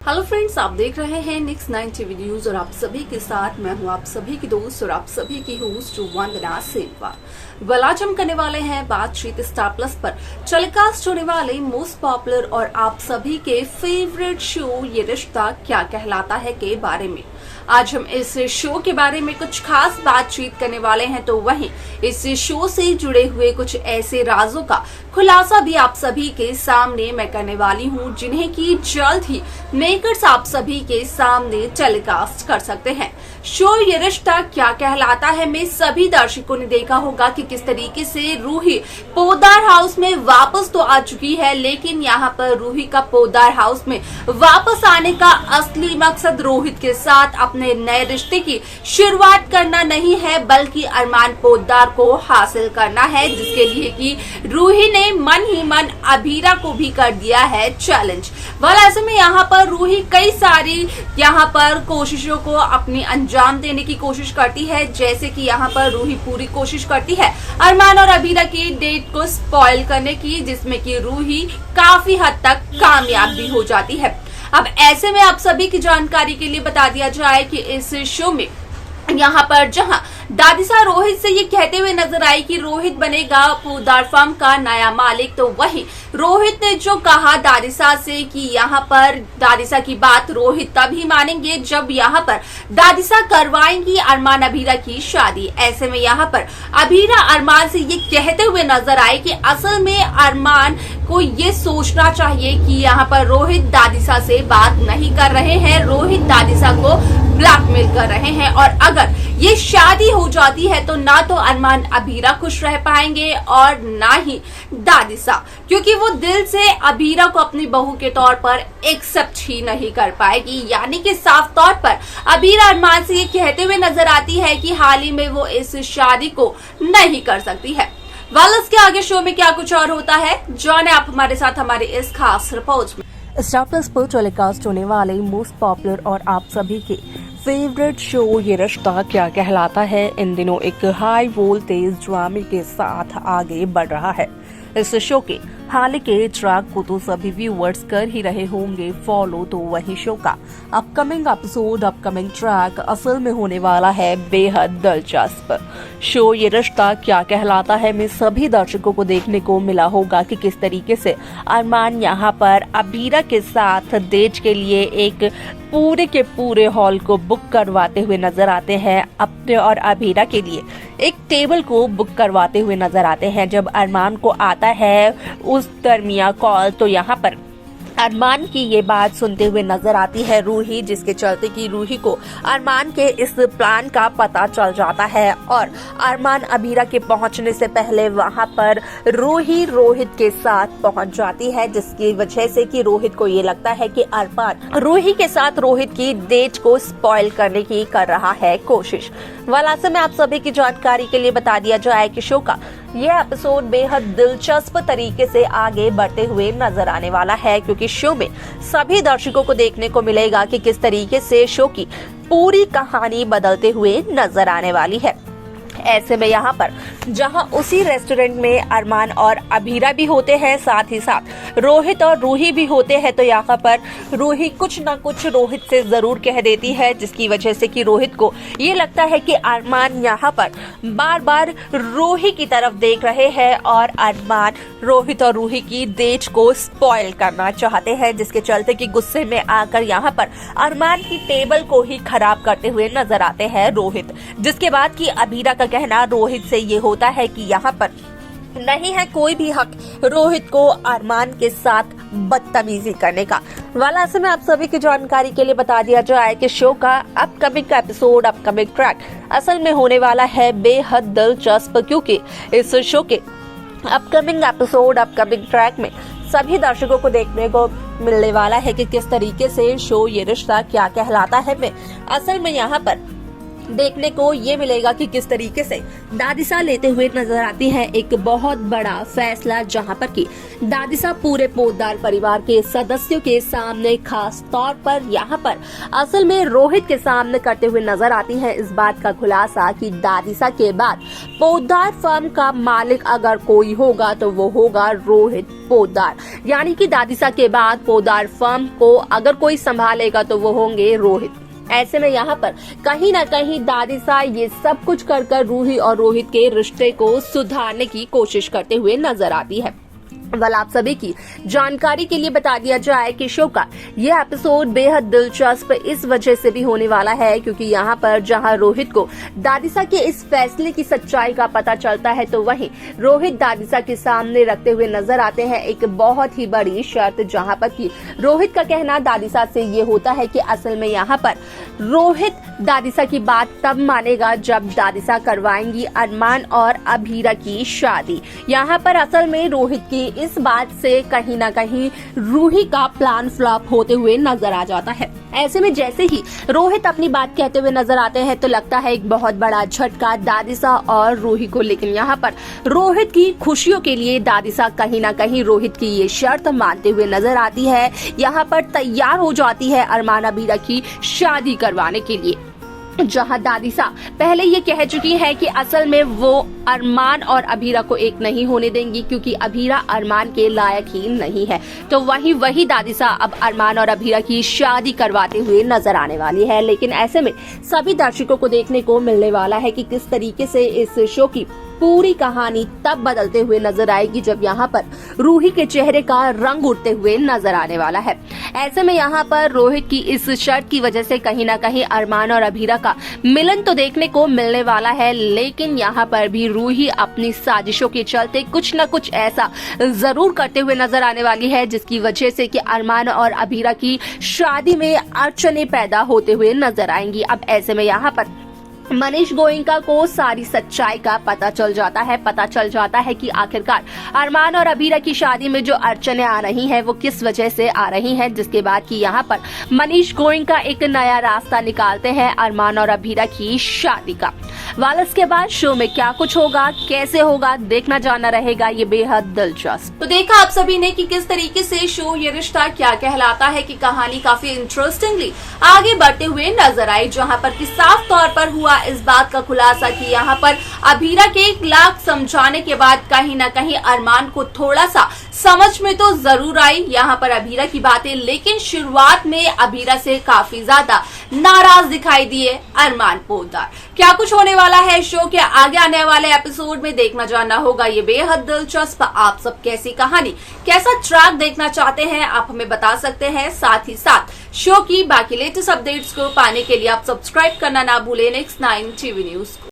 Hello friends, आप देख रहे हैं नेक्स्ट 9 टीवी न्यूज और आप सभी के साथ मैं हूं आप सभी की दोस्त और आप सभी की होस्ट वंदना सेनवाल। आज हम करने वाले हैं बातचीत स्टार प्लस पर टेलीकास्ट होने वाले मोस्ट पॉपुलर और आप सभी के फेवरेट शो ये रिश्ता क्या कहलाता है के बारे में। आज हम इस शो के बारे में कुछ खास बातचीत करने वाले हैं, तो वहीं इस शो से जुड़े हुए कुछ ऐसे राजों का खुलासा भी आप सभी के सामने मैं करने वाली हूं, जिन्हें की जल्द ही मेकर्स आप सभी के सामने टेलीकास्ट कर सकते हैं। शो ये रिश्ता क्या कहलाता है में सभी दर्शकों ने देखा होगा कि किस तरीके से रूही पोद्दार हाउस में वापस तो आ चुकी है, लेकिन यहाँ पर रूही का पोद्दार हाउस में वापस आने का असली मकसद रोहित के साथ अपने नए रिश्ते की शुरुआत करना नहीं है, बल्कि अरमान पोद्दार को हासिल करना है, जिसके लिए कि रूही ने मन ही मन अभीरा को भी कर दिया है चैलेंज। ऐसे में यहाँ पर रूही कई सारी यहाँ पर कोशिशों को अपनी अंजाम देने की कोशिश करती है, जैसे कि यहाँ पर रूही पूरी कोशिश करती है अरमान और अभीरा की डेट को स्पॉइल करने की, जिसमें कि रूही काफी हद तक कामयाब भी हो जाती है। अब ऐसे में आप सभी की जानकारी के लिए बता दिया जाए कि इस शो में यहाँ पर जहां दादिसा रोहित से ये कहते हुए नजर आई कि रोहित बनेगा पोद्दार फार्म का नया मालिक, तो वही रोहित ने जो कहा दादिसा से कि यहाँ पर दादिसा की बात रोहित तभी मानेंगे जब यहाँ पर दादिसा करवाएंगी अरमान अभीरा की शादी। ऐसे में यहाँ पर अभीरा अरमान से ये कहते हुए नजर आए कि असल में अरमान को ये सोचना चाहिए कि यहाँ पर रोहित दादिसा से बात नहीं कर रहे हैं, रोहित दादिसा को ब्लैकमेल कर रहे हैं, और अगर ये शादी हो जाती है तो ना तो अरमान अभीरा खुश रह पाएंगे और ना ही दादिसा, क्योंकि वो दिल से अभीरा को अपनी बहू के तौर पर एक्सेप्ट ही नहीं कर पाएगी। यानी कि साफ तौर पर अभीरा अरमान से ये कहते हुए नजर आती है कि हाल ही में वो इस शादी को नहीं कर सकती है। इसके आगे शो में क्या कुछ और होता है, जाने आप हमारे साथ हमारे इस खास रिपोर्ट में। स्टार प्लस पर टेलीकास्ट होने वाले मोस्ट पॉपुलर और आप सभी के फेवरेट शो ये रिश्ता क्या कहलाता है इन दिनों एक हाई वोल्टेज ड्रामे के साथ आगे बढ़ रहा है। इस शो के हाल के ट्रैक को तो सभी व्यूअर्स कर ही रहे होंगे फॉलो, तो वही शो का अपकमिंग एपिसोड अपकमिंग ट्रैक असल में होने वाला है बेहद दिलचस्प। शो ये रिश्ता क्या कहलाता है में सभी दर्शकों को देखने को मिला होगा कि किस तरीके से अरमान यहाँ पर अभीरा के साथ डेट के लिए एक पूरे के पूरे हॉल को बुक करवाते हुए नजर आते हैं, अपने और अभीरा के लिए एक टेबल को बुक करवाते हुए नजर आते हैं। जब अरमान को आता है उस दरमियान कॉल, तो यहाँ पर अरमान की ये बात सुनते हुए नजर आती है रूही, जिसके चलते कि रूही को अरमान के इस प्लान का पता चल जाता है और अरमान अभीरा के पहुंचने से पहले वहां पर रूही रोहित के साथ पहुंच जाती है, जिसकी वजह से कि रोहित को ये लगता है कि अरमान रूही के साथ रोहित की डेट को स्पॉइल करने की कर रहा है कोशिश। ऐसे में आप सभी की जानकारी के लिए बता दिया जाए कि शो का यह एपिसोड बेहद दिलचस्प तरीके से आगे बढ़ते हुए नजर आने वाला है, क्योंकि शो में सभी दर्शकों को देखने को मिलेगा कि किस तरीके से शो की पूरी कहानी बदलते हुए नजर आने वाली है। ऐसे में यहाँ पर जहाँ उसी रेस्टोरेंट में अरमान और अभीरा भी होते हैं, साथ ही साथ रोहित और रूही भी होते हैं, तो यहाँ पर रूही कुछ न कुछ रोहित से जरूर कह देती है, जिसकी वजह से कि रोहित को ये लगता है कि अरमान यहाँ पर बार बार रूही की तरफ देख रहे हैं और अरमान रोहित और रूही की डेट को स्पॉइल करना चाहते हैं, जिसके चलते कि गुस्से में आकर यहाँ पर अरमान की टेबल को ही खराब करते हुए नजर आते हैं रोहित। जिसके बाद कि अभीरा का कहना रोहित से ये होता है कि यहाँ पर नहीं है कोई भी हक रोहित को अरमान के साथ बदतमीजी करने का। ऐसे में आप सभी की जानकारी के लिए बता दिया जाए कि शो का अपकमिंग एपिसोड अपकमिंग ट्रैक असल में होने वाला है बेहद दिलचस्प, क्योंकि इस शो के अपकमिंग एपिसोड अपकमिंग ट्रैक में सभी दर्शकों को देखने को मिलने वाला है कि किस तरीके से शो ये रिश्ता क्या कहलाता है में असल में यहाँ पर देखने को ये मिलेगा कि किस तरीके से दादिसा लेते हुए नजर आती है एक बहुत बड़ा फैसला, जहां पर कि दादिसा पूरे पोद्दार परिवार के सदस्यों के सामने, खास तौर पर यहां पर असल में रोहित के सामने करते हुए नजर आती है इस बात का खुलासा कि दादिसा के बाद पोद्दार फर्म का मालिक अगर कोई होगा तो वो होगा रोहित पोद्दार। यानी कि दादिसा के बाद पोद्दार फर्म को अगर कोई संभालेगा तो वो होंगे रोहित। ऐसे में यहाँ पर कहीं ना कहीं दादिसा ये सब कुछ कर रूही और रोहित के रिश्ते को सुधारने की कोशिश करते हुए नजर आती है। वाल आप सभी की जानकारी के लिए बता दिया जाए कि शो का ये एपिसोड बेहद दिलचस्प इस वजह से भी होने वाला है क्योंकि यहाँ पर जहाँ रोहित को दादिसा के इस फैसले की सच्चाई का पता चलता है, तो वहीं रोहित दादिसा के सामने रखते हुए नजर आते हैं एक बहुत ही बड़ी शर्त, जहाँ पर कि रोहित का कहना दादिसा से ये होता है कि असल में यहाँ पर रोहित दादिसा की बात तब मानेगा जब दादिसा करवाएंगी अरमान और अभीरा की शादी। यहाँ पर असल में रोहित की इस बात से कहीं ना कहीं रूही का प्लान फ्लॉप होते हुए नजर आ जाता है। ऐसे में जैसे ही रोहित अपनी बात कहते हुए नजर आते हैं तो लगता है एक बहुत बड़ा झटका दादिसा और रूही को, लेकिन यहाँ पर रोहित की खुशियों के लिए दादिसा कहीं ना कहीं रोहित की ये शर्त मानते हुए नजर आती है। यहाँ पर तैयार हो जाती है अरमान अभीरा की शादी करवाने के लिए, जहां दादिसा पहले ये कह चुकी है कि असल में वो अरमान और अभीरा को एक नहीं होने देंगी क्योंकि अभीरा अरमान के लायक ही नहीं है। तो वही दादिसा अब अरमान और अभीरा की शादी करवाते हुए नजर आने वाली है। लेकिन ऐसे में सभी दर्शकों को देखने को मिलने वाला है कि किस तरीके से इस शो की पूरी कहानी तब बदलते हुए नजर आएगी जब यहाँ पर रूही के चेहरे का रंग उड़ते हुए नजर आने वाला है। ऐसे में यहाँ पर रोहित की इस शर्त की वजह से कहीं ना कहीं अरमान और अभीरा का मिलन तो देखने को मिलने वाला है, लेकिन यहाँ पर भी रूही अपनी साजिशों के चलते कुछ न कुछ ऐसा जरूर करते हुए नजर आने वाली है जिसकी वजह से कि अरमान और अभीरा की शादी में अड़चने पैदा होते हुए नजर आएंगी। अब ऐसे में यहाँ पर मनीष गोयनका को सारी सच्चाई का पता चल जाता है कि आखिरकार अरमान और अभीरा की शादी में जो अड़चने आ रही हैं वो किस वजह से आ रही हैं, जिसके बाद कि यहाँ पर मनीष गोयनका एक नया रास्ता निकालते हैं अरमान और अभीरा की शादी का। वाल इसके बाद शो में क्या कुछ होगा, कैसे होगा, देखना जानना रहेगा ये बेहद दिलचस्प। तो देखा आप सभी ने कि किस तरीके से शो ये रिश्ता क्या कहलाता है की कहानी काफी इंटरेस्टिंगली आगे बढ़ते हुए नजर आई, जहाँ पर कि साफ तौर पर हुआ इस बात का खुलासा कि यहाँ पर अभीरा के 1 लाख समझाने के बाद कहीं ना कहीं अरमान को थोड़ा सा समझ में तो जरूर आई यहाँ पर अभीरा की बातें, लेकिन शुरुआत में अभीरा से काफी ज्यादा नाराज दिखाई दिए अरमान पोद्दार। क्या कुछ होने वाला है शो के आगे आने वाले एपिसोड में, देखना जानना होगा ये बेहद दिलचस्प। आप सब कैसी कहानी, कैसा ट्रैक देखना चाहते हैं आप हमें बता सकते हैं। साथ ही साथ शो की बाकी लेटेस्ट अपडेट्स को पाने के लिए आप सब्सक्राइब करना ना भूलें Next 9 TV न्यूज को।